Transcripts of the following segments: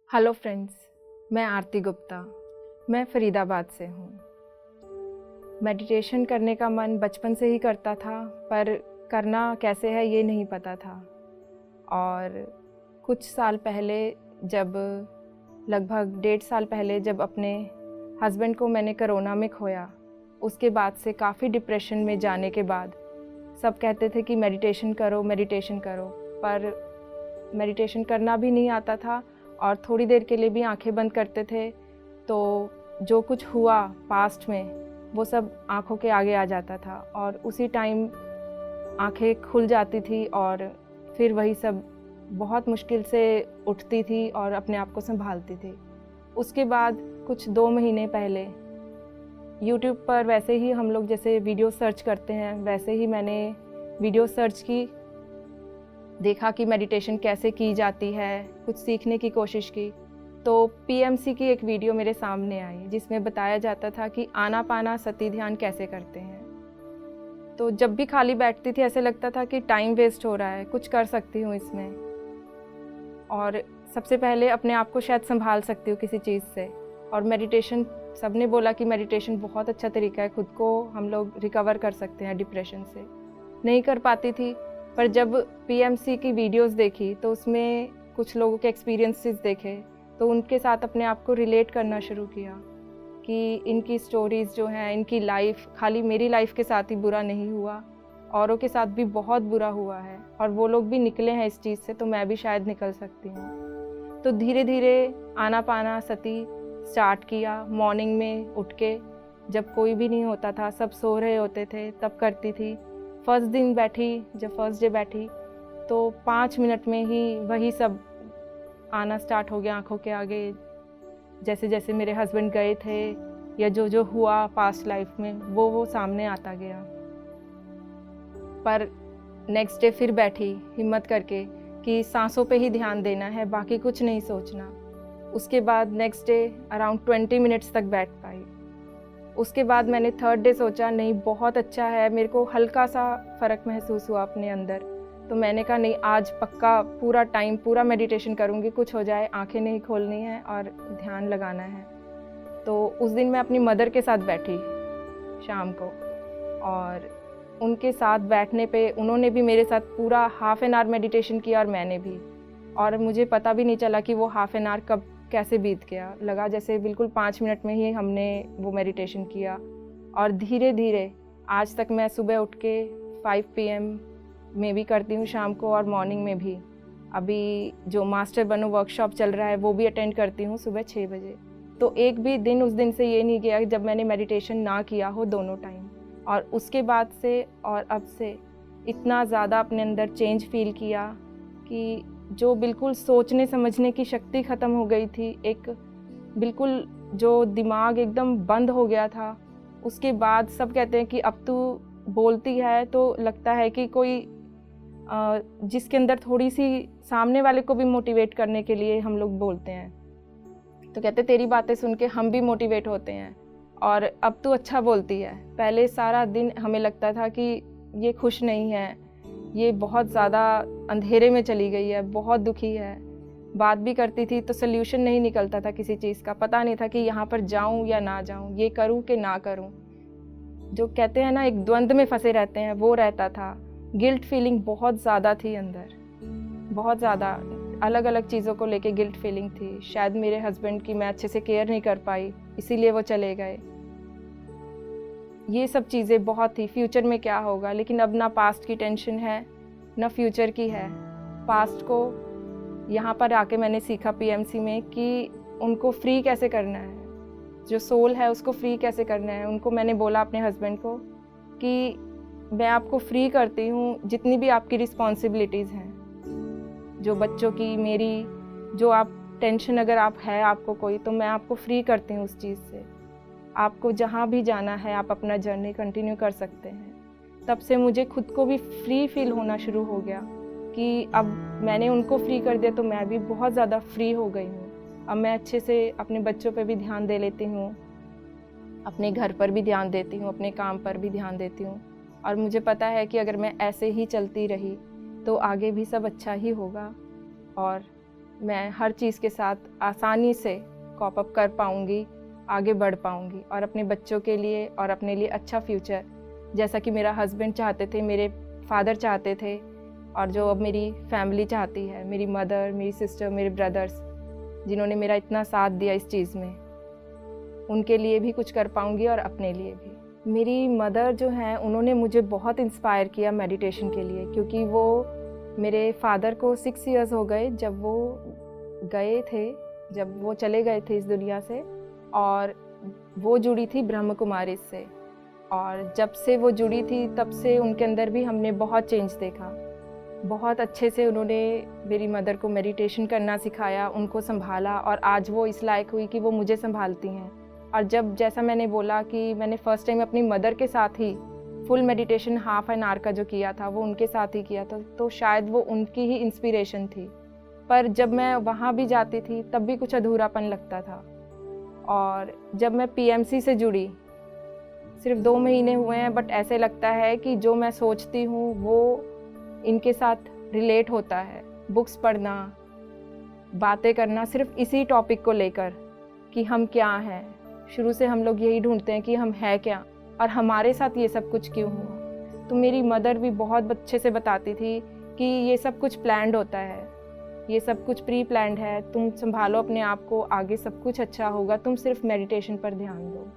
Hello friends, मैं आरती गुप्ता। मैं फरीदाबाद से हूँ। मेडिटेशन करने का मन बचपन से ही करता था, पर करना कैसे है ये नहीं पता था। और कुछ साल पहले, जब लगभग 1.5 साल पहले, जब अपने हस्बैंड को मैंने कोरोना में खोया, उसके बाद से काफ़ी डिप्रेशन में जाने के बाद सब कहते थे कि मेडिटेशन करो मेडिटेशन करो, पर मेडिटेशन करना भी नहीं आता था और थोड़ी देर के लिए भी आंखें बंद करते थे तो जो कुछ हुआ पास्ट में वो सब आंखों के आगे आ जाता था और उसी टाइम आंखें खुल जाती थी और फिर वही सब बहुत मुश्किल से उठती थी और अपने आप को संभालती थी। उसके बाद कुछ 2 महीने पहले YouTube पर वैसे ही हम लोग जैसे वीडियो सर्च करते हैं, वैसे ही मैंने वीडियो सर्च की, देखा कि मेडिटेशन कैसे की जाती है, कुछ सीखने की कोशिश की। तो PMC की एक वीडियो मेरे सामने आई जिसमें बताया जाता था कि आनापानसति ध्यान कैसे करते हैं। तो जब भी खाली बैठती थी ऐसे लगता था कि टाइम वेस्ट हो रहा है, कुछ कर सकती हूँ इसमें और सबसे पहले अपने आप को शायद संभाल सकती हूँ किसी चीज़ से। और मेडिटेशन, सबने बोला कि मेडिटेशन बहुत अच्छा तरीका है, खुद को हम लोग रिकवर कर सकते हैं डिप्रेशन से। नहीं कर पाती थी, पर जब PMC की वीडियोस देखी तो उसमें कुछ लोगों के एक्सपीरियंसेस देखे तो उनके साथ अपने आप को रिलेट करना शुरू किया कि इनकी स्टोरीज़ जो हैं, इनकी लाइफ खाली मेरी लाइफ के साथ ही बुरा नहीं हुआ, औरों के साथ भी बहुत बुरा हुआ है और वो लोग भी निकले हैं इस चीज़ से, तो मैं भी शायद निकल सकती हूँ। तो धीरे धीरे आनापानसति स्टार्ट किया। मॉर्निंग में उठ के, जब कोई भी नहीं होता था, सब सो रहे होते थे, तब करती थी। फर्स्ट डे बैठी तो 5 मिनट में ही वही सब आना स्टार्ट हो गया आंखों के आगे। जैसे जैसे मेरे हस्बैंड गए थे या जो जो हुआ पास्ट लाइफ में वो सामने आता गया। पर नेक्स्ट डे फिर बैठी हिम्मत करके कि सांसों पे ही ध्यान देना है, बाकी कुछ नहीं सोचना। उसके बाद नेक्स्ट डे अराउंड 20 मिनट्स तक बैठ पाई। उसके बाद मैंने 3rd डे सोचा नहीं, बहुत अच्छा है, मेरे को हल्का सा फ़र्क महसूस हुआ अपने अंदर। तो मैंने कहा नहीं, आज पक्का पूरा टाइम पूरा मेडिटेशन करूँगी, कुछ हो जाए आंखें नहीं खोलनी है और ध्यान लगाना है। तो उस दिन मैं अपनी मदर के साथ बैठी शाम को और उनके साथ बैठने पे उन्होंने भी मेरे साथ पूरा हाफ़ एन आवर मेडिटेशन किया और मैंने भी, और मुझे पता भी नहीं चला कि वो हाफ़ एन आवर कब कैसे बीत गया। लगा जैसे बिल्कुल 5 मिनट में ही हमने वो मेडिटेशन किया। और धीरे धीरे आज तक मैं सुबह उठ के 5 PM में भी करती हूँ, शाम को और मॉर्निंग में भी। अभी जो मास्टर बनो वर्कशॉप चल रहा है वो भी अटेंड करती हूँ सुबह 6 बजे। तो एक भी दिन उस दिन से ये नहीं गया जब मैंने मेडिटेशन ना किया हो दोनों टाइम। और उसके बाद से और अब से इतना ज़्यादा अपने अंदर चेंज फील किया कि जो बिल्कुल सोचने समझने की शक्ति ख़त्म हो गई थी, एक बिल्कुल जो दिमाग एकदम बंद हो गया था। उसके बाद सब कहते हैं कि अब तू बोलती है तो लगता है कि कोई जिसके अंदर थोड़ी सी सामने वाले को भी मोटिवेट करने के लिए हम लोग बोलते हैं, तो कहते तेरी बातें सुन के हम भी मोटिवेट होते हैं और अब तू अच्छा बोलती है। पहले सारा दिन हमें लगता था कि ये खुश नहीं है, ये बहुत ज़्यादा अंधेरे में चली गई है, बहुत दुखी है। बात भी करती थी तो सल्यूशन नहीं निकलता था किसी चीज़ का, पता नहीं था कि यहाँ पर जाऊँ या ना जाऊँ, ये करूँ कि ना करूँ। जो कहते हैं ना, एक द्वंद्व में फंसे रहते हैं, वो रहता था। गिल्ट फीलिंग बहुत ज़्यादा थी अंदर, बहुत ज़्यादा अलग अलग चीज़ों को लेके गिल्ट फीलिंग थी। शायद मेरे हस्बैंड की मैं अच्छे से केयर नहीं कर पाई, इसीलिए वो चले गए। ये सब चीज़ें बहुत थी। फ्यूचर में क्या होगा, लेकिन अब ना पास्ट की टेंशन है ना फ्यूचर की है। पास्ट को यहाँ पर आके मैंने सीखा PMC में कि उनको फ्री कैसे करना है, जो सोल है उसको फ्री कैसे करना है। उनको मैंने बोला अपने हस्बैंड को कि मैं आपको फ्री करती हूँ, जितनी भी आपकी रिस्पॉन्सिबिलिटीज़ हैं, जो बच्चों की, मेरी, जो आप टेंशन अगर आप है आपको कोई, तो मैं आपको फ्री करती हूँ उस चीज़ से। आपको जहाँ भी जाना है आप अपना जर्नी कंटिन्यू कर सकते हैं। तब से मुझे खुद को भी फ्री फील होना शुरू हो गया कि अब मैंने उनको फ्री कर दिया तो मैं भी बहुत ज़्यादा फ्री हो गई हूँ। अब मैं अच्छे से अपने बच्चों पे भी ध्यान दे लेती हूँ, अपने घर पर भी ध्यान देती हूँ, अपने काम पर भी ध्यान देती हूँ। और मुझे पता है कि अगर मैं ऐसे ही चलती रही तो आगे भी सब अच्छा ही होगा और मैं हर चीज़ के साथ आसानी से कॉप अप कर पाऊँगी, आगे बढ़ पाऊँगी और अपने बच्चों के लिए और अपने लिए अच्छा फ्यूचर, जैसा कि मेरा हस्बैंड चाहते थे, मेरे फादर चाहते थे और जो अब मेरी फैमिली चाहती है, मेरी मदर, मेरी सिस्टर, मेरे ब्रदर्स, जिन्होंने मेरा इतना साथ दिया इस चीज़ में, उनके लिए भी कुछ कर पाऊँगी और अपने लिए भी। मेरी मदर जो हैं उन्होंने मुझे बहुत इंस्पायर किया मेडिटेशन के लिए, क्योंकि वो मेरे फादर को 6 इयर्स हो गए जब वो चले गए थे इस दुनिया से, और वो जुड़ी थी ब्रह्म कुमारी से, और जब से वो जुड़ी थी तब से उनके अंदर भी हमने बहुत चेंज देखा। बहुत अच्छे से उन्होंने मेरी मदर को मेडिटेशन करना सिखाया, उनको संभाला और आज वो इस लायक हुई कि वो मुझे संभालती हैं। और जब जैसा मैंने बोला कि मैंने फ़र्स्ट टाइम अपनी मदर के साथ ही full meditation half an hour का जो किया था वो उनके साथ ही किया था, तो शायद वो उनकी ही इंस्पिरेशन थी। पर जब मैं वहाँ भी जाती थी तब भी कुछ अधूरापन लगता था। और जब मैं पीएमसी से जुड़ी, सिर्फ 2 महीने हुए हैं, बट ऐसे लगता है कि जो मैं सोचती हूँ वो इनके साथ रिलेट होता है। बुक्स पढ़ना, बातें करना सिर्फ इसी टॉपिक को लेकर कि हम क्या हैं। शुरू से हम लोग यही ढूंढते हैं कि हम हैं क्या और हमारे साथ ये सब कुछ क्यों हुआ। तो मेरी मदर भी बहुत अच्छे से बताती थी कि ये सब कुछ प्लान्ड होता है, ये सब कुछ प्री प्लान्ड है, तुम संभालो अपने आप को, आगे सब कुछ अच्छा होगा, तुम सिर्फ मेडिटेशन पर ध्यान दो।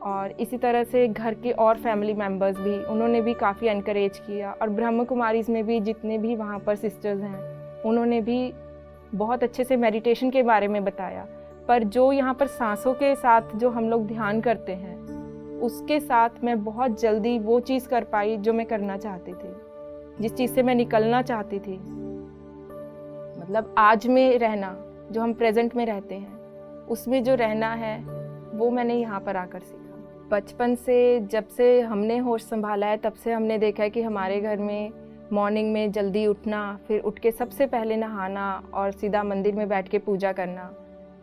और इसी तरह से घर के और फैमिली मेम्बर्स भी, उन्होंने भी काफ़ी एनकरेज किया। और ब्रह्म कुमारीज़ में भी जितने भी वहाँ पर सिस्टर्स हैं उन्होंने भी बहुत अच्छे से मेडिटेशन के बारे में बताया। पर जो यहाँ पर सांसों के साथ जो हम लोग ध्यान करते हैं उसके साथ मैं बहुत जल्दी वो चीज़ कर पाई जो मैं करना चाहती थी, जिस चीज़ से मैं निकलना चाहती थी। मतलब आज में रहना, जो हम प्रेजेंट में रहते हैं, उसमें जो रहना है वो मैंने यहाँ पर आकर सीखा। बचपन से जब से हमने होश संभाला है तब से हमने देखा है कि हमारे घर में मॉर्निंग में जल्दी उठना, फिर उठ के सबसे पहले नहाना और सीधा मंदिर में बैठ के पूजा करना,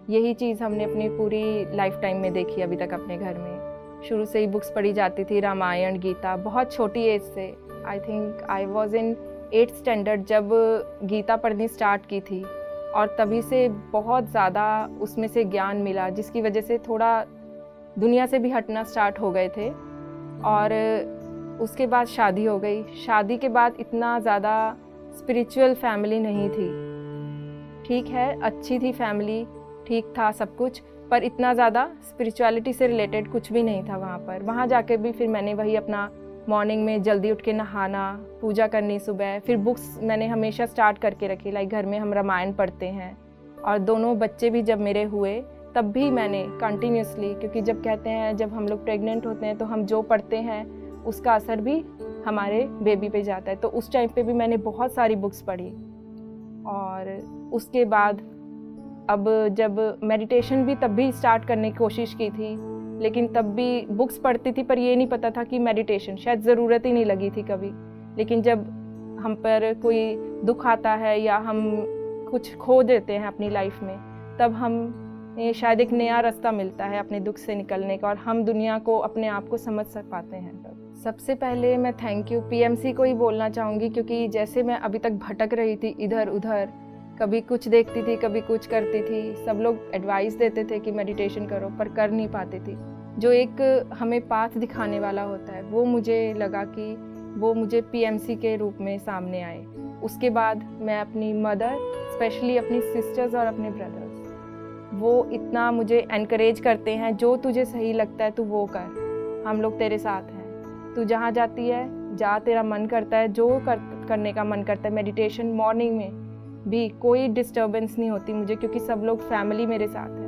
यही चीज़ हमने अपनी पूरी लाइफ टाइम में देखी अभी तक अपने घर में। शुरू से ही बुक्स पढ़ी जाती थी, रामायण, गीता, बहुत छोटी एज से। I think I was in 8th standard जब गीता पढ़नी स्टार्ट की थी, और तभी से बहुत ज़्यादा उसमें से ज्ञान मिला, जिसकी वजह से थोड़ा दुनिया से भी हटना स्टार्ट हो गए थे। और उसके बाद शादी हो गई। शादी के बाद इतना ज़्यादा स्पिरिचुअल फैमिली नहीं थी। ठीक है, अच्छी थी फैमिली, ठीक था सब कुछ, पर इतना ज़्यादा स्पिरिचुअलिटी से रिलेटेड कुछ भी नहीं था वहाँ पर। वहाँ जाके भी फिर मैंने वही अपना मॉर्निंग में जल्दी उठ के नहाना, पूजा करनी सुबह, फिर बुक्स मैंने हमेशा स्टार्ट करके रखी। लाइक घर में हम रामायण पढ़ते हैं, और दोनों बच्चे भी जब मेरे हुए तब भी मैंने कंटिन्यूसली, क्योंकि जब कहते हैं जब हम लोग प्रेग्नेंट होते हैं तो हम जो पढ़ते हैं उसका असर भी हमारे बेबी पे जाता है, तो उस टाइम पे भी मैंने बहुत सारी बुक्स पढ़ी। और उसके बाद अब जब मेडिटेशन भी तब भी स्टार्ट करने की कोशिश की थी, लेकिन तब भी बुक्स पढ़ती थी, पर ये नहीं पता था कि मेडिटेशन, शायद ज़रूरत ही नहीं लगी थी कभी। लेकिन जब हम पर कोई दुख आता है या हम कुछ खो देते हैं अपनी लाइफ में, तब हम शायद एक नया रास्ता मिलता है अपने दुख से निकलने का, और हम दुनिया को, अपने आप को समझ सक पाते हैं। तब सबसे पहले मैं थैंक यू पीएमसी को ही बोलना चाहूँगी, क्योंकि जैसे मैं अभी तक भटक रही थी इधर उधर, कभी कुछ देखती थी, कभी कुछ करती थी, सब लोग एडवाइस देते थे कि मेडिटेशन करो, पर कर नहीं पाती थी। जो एक हमें पाथ दिखाने वाला होता है, वो मुझे लगा कि वो मुझे पीएमसी के रूप में सामने आए। उसके बाद मैं अपनी मदर, स्पेशली अपनी सिस्टर्स और अपने ब्रदर्स, वो इतना मुझे एनकरेज करते हैं, जो तुझे सही लगता है तू वो कर, हम लोग तेरे साथ हैं, तू जहाँ जाती है जा, तेरा मन करता है जो करने का मन करता है। मेडिटेशन मॉर्निंग में भी कोई डिस्टर्बेंस नहीं होती मुझे, क्योंकि सब लोग फैमिली मेरे साथ है,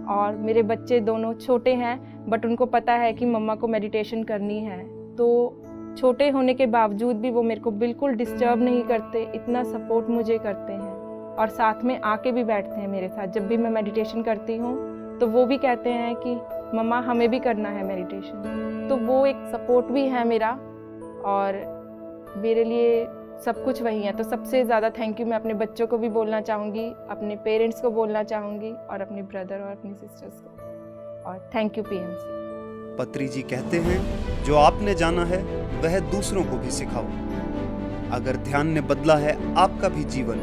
और मेरे बच्चे दोनों छोटे हैं, बट उनको पता है कि मम्मा को मेडिटेशन करनी है, तो छोटे होने के बावजूद भी वो मेरे को बिल्कुल डिस्टर्ब नहीं करते, इतना सपोर्ट मुझे करते हैं, और साथ में आके भी बैठते हैं मेरे साथ। जब भी मैं मेडिटेशन करती हूँ तो वो भी कहते हैं कि मम्मा हमें भी करना है मेडिटेशन, तो वो एक सपोर्ट भी है मेरा, और मेरे लिए सब कुछ वही है। तो सबसे ज़्यादा थैंक यू मैं अपने बच्चों को भी बोलना चाहूँगी, अपने पेरेंट्स को बोलना चाहूँगी, और अपने ब्रदर और अपनी सिस्टर्स को, और थैंक यू पीएमसी। पत्री जी कहते हैं, जो आपने जाना है वह दूसरों को भी सिखाओ। अगर ध्यान ने बदला है आपका भी जीवन,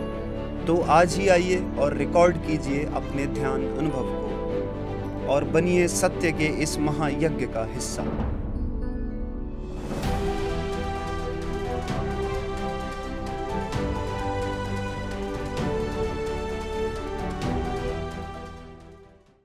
तो आज ही आइए और रिकॉर्ड कीजिए अपने ध्यान अनुभव को और बनिए सत्य के इस महायज्ञ का हिस्सा।